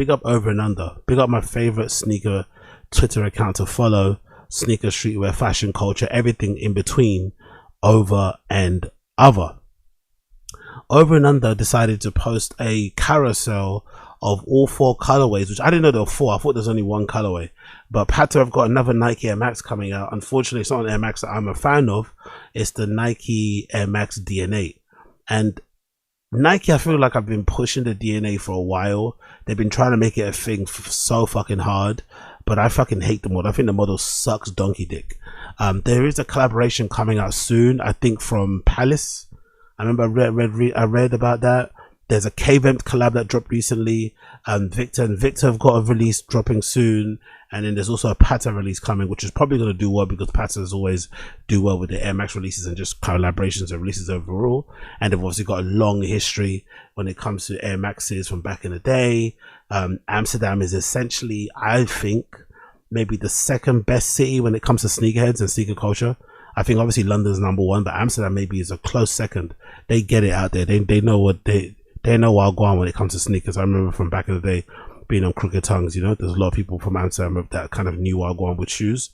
big up Over and Under, big up my favorite sneaker Twitter account to follow, sneaker, streetwear, fashion, culture, everything in between, Over and Other. Over and Under decided to post a carousel of all 4 colorways, which I didn't know there were 4. I thought there's only 1 colorway. But Patta have got another Nike Air Max coming out. Unfortunately, it's not an Air Max that I'm a fan of. It's the Nike Air Max Dn8. And Nike, I feel like I've been pushing the DNA for a while. They've been trying to make it a thing so fucking hard, but I fucking hate the model. I think the model sucks donkey dick. There is a collaboration coming out soon, I think from Palace. I remember I read about that. There's a K-Vent collab that dropped recently. Victor and Victor have got a release dropping soon. And then there's also a Patta release coming, which is probably going to do well because Pattas always do well with the Air Max releases and just collaborations and releases overall. And they've obviously got a long history when it comes to Air Maxes from back in the day. Amsterdam is essentially, I think, maybe the 2nd best city when it comes to sneakerheads and sneaker culture. I think obviously London's #1, but Amsterdam maybe is a close 2nd. They get it out there. They know what they know what go on when it comes to sneakers. I remember from back in the day being on Crooked Tongues, you know, there's a lot of people from Amsterdam that kind of knew what go on with shoes.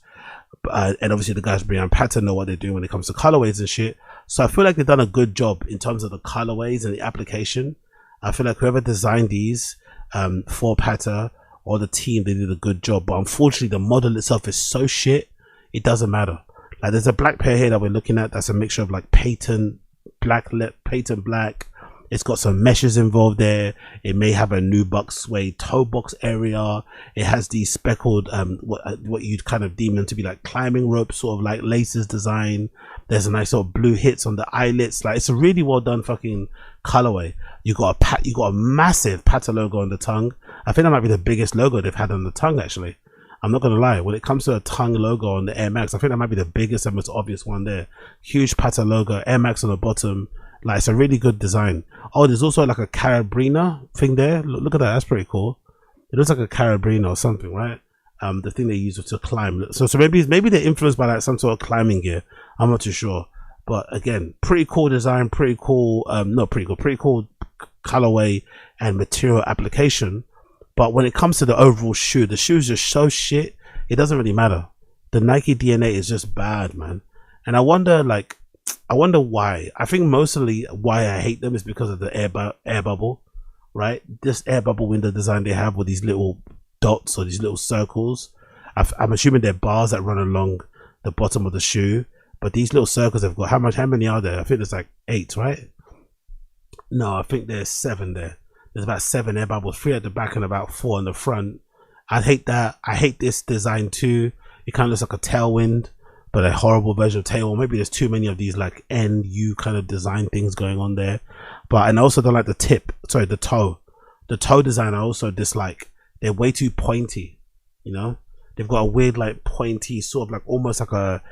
And obviously the guys behind Patta know what they're doing when it comes to colorways and shit. So I feel like they've done a good job in terms of the colorways and the application. I feel like whoever designed these for Patta or the team, they did a good job. But unfortunately, the model itself is so shit, it doesn't matter. Like there's a black pair here that we're looking at that's a mixture of like patent black. It's got some meshes involved there. It may have a nubuck suede toe box area. It has these speckled what you'd kind of deem them to be like climbing ropes, sort of like laces design. There's a nice sort of blue hits on the eyelets. Like it's a really well done fucking colorway. You got a massive Patta logo on the tongue. I think that might be the biggest logo they've had on the tongue actually. I'm not gonna lie, when it comes to a tongue logo on the Air Max, I think that might be the biggest and most obvious one there. Huge Patta logo, Air Max on the bottom. Like it's a really good design. Oh, there's also like a carabiner thing there. Look at that, that's pretty cool. It looks like a carabiner or something, right? The thing they use to climb. So maybe they're influenced by like some sort of climbing gear. I'm not too sure. But again, pretty cool design, pretty cool colorway and material application. But when it comes to the overall shoe, the shoe is just so shit, it doesn't really matter. The Nike DNA is just bad, man. And I wonder why. I think mostly why I hate them is because of the air bubble, right? This air bubble window design they have with these little dots or these little circles. I'm assuming they're bars that run along the bottom of the shoe. But these little circles have got, how many are there? I think there's like 8, right? No, I think there's 7 there. There's about 7 air bubbles, 3 at the back and about 4 on the front. I hate that. I hate this design too. It kind of looks like a tailwind, but a horrible version of tailwind. Maybe there's too many of these like NU kind of design things going on there. But and I also don't like the toe. The toe design I also dislike. They're way too pointy, you know? They've got a weird like pointy sort of like almost like a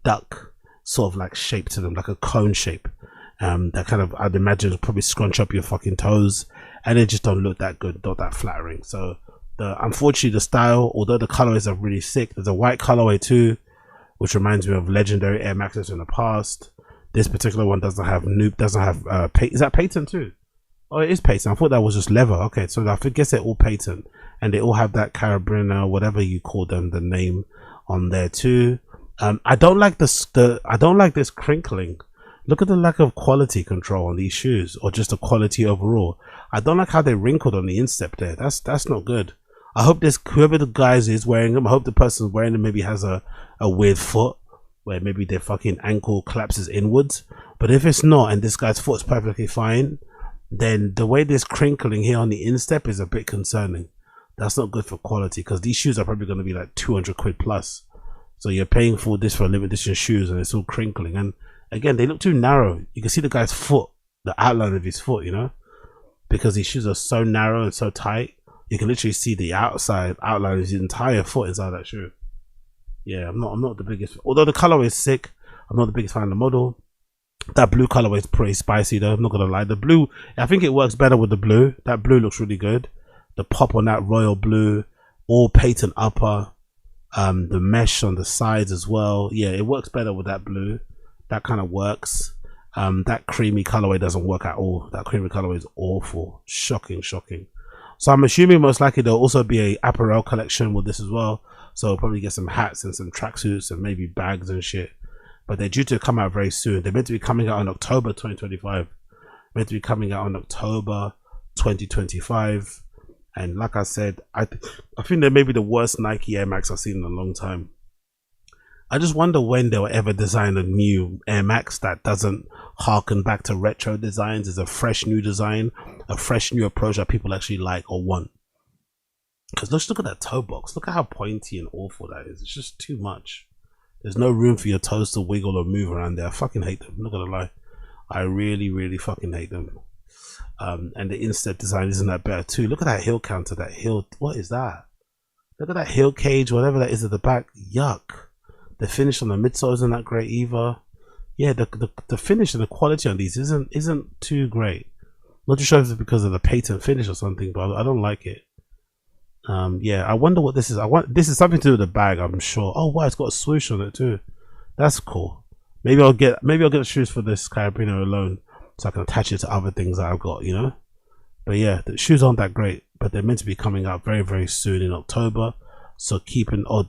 duck sort of like shape to them, like a cone shape. That kind of, I'd imagine, probably scrunch up your fucking toes, and they just don't look that good, not that flattering. So unfortunately the style, although the colorways are really sick, there's a white colorway too, which reminds me of legendary Air Maxes in the past. This particular one doesn't have is that patent too? Oh, it is patent. I thought that was just leather. Okay, so I guess they're all patent, and they all have that carabiner, whatever you call them, the name on there too. I don't like this. I don't like this crinkling. Look at the lack of quality control on these shoes, or just the quality overall. I don't like how they wrinkled on the instep there. That's not good. I hope whoever the guys is wearing them, I hope the person wearing them maybe has a weird foot where maybe their fucking ankle collapses inwards. But if it's not, and this guy's foot's perfectly fine, then the way this crinkling here on the instep is a bit concerning. That's not good for quality, because these shoes are probably going to be like 200 quid plus. So you're paying for this for limited edition shoes, and it's all crinkling. And again, they look too narrow. You can see the guy's foot, the outline of his foot, you know, because these shoes are so narrow and so tight. You can literally see the outside outline of his entire foot inside that shoe. Yeah, I'm not the biggest. Although the colorway is sick, I'm not the biggest fan of the model. That blue colorway is pretty spicy though. I'm not gonna lie. The blue, I think it works better with the blue. That blue looks really good. The pop on that royal blue, all patent upper, the mesh on the sides as well. Yeah, it works better with that blue. That kind of works. That creamy colorway doesn't work at all. That creamy colorway is awful. Shocking. So I'm assuming most likely there'll also be a apparel collection with this as well. So we'll probably get some hats and some tracksuits and maybe bags and shit. But they're due to come out very soon. They're meant to be coming out in October 2025. Meant to be coming out in October 2025. And like I said, I think they may be the worst Nike Air Max I've seen in a long time. I just wonder when they'll ever design a new Air Max that doesn't harken back to retro designs. Is a fresh new design, a fresh new approach that people actually like or want. Because look at that toe box. Look at how pointy and awful that is. It's just too much. There's no room for your toes to wiggle or move around there. I fucking hate them. I'm not gonna lie. I really fucking hate them. And the instep design isn't that better too. Look at that heel counter. That heel. What is that? Look at that heel cage. Whatever that is at the back. Yuck. The finish on the midsole isn't that great either. Yeah, the finish and the quality on these isn't too great. Not too sure if it's because of the patent finish or something, but I don't like it. Yeah, I wonder what this is. This is something to do with the bag, I'm sure. Oh wow, it's got a swoosh on it too. That's cool. Maybe I'll get the shoes for this Carabiner alone, so I can attach it to other things that I've got, you know. But yeah, the shoes aren't that great, but they're meant to be coming out very soon in October. So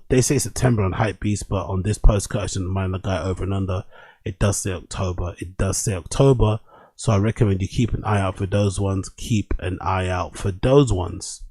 they say September on Hypebeast, but on this post, I shouldn't mind the guy over and under. It does say October. It does say October. So I recommend you keep an eye out for those ones. Keep an eye out for those ones.